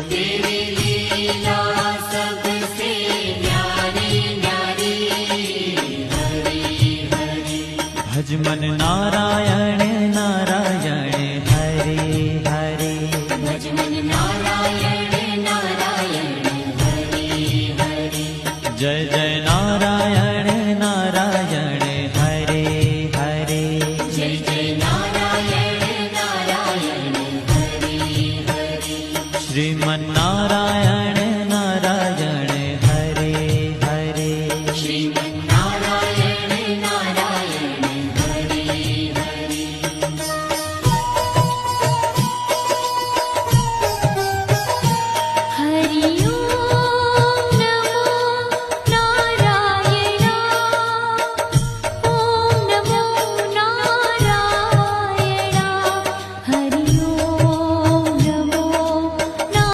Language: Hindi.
तेरी लीला सबसे न्यारी न्यारी, हरि हरि। भज मन नारायण नारायण हरे हरे, भज मन नारायण नारायण हरि हरि। जय जय नारायण नारायण हरे हरे, जय जय नारायण नारायण हरि हरि। श्रीमन्नारायण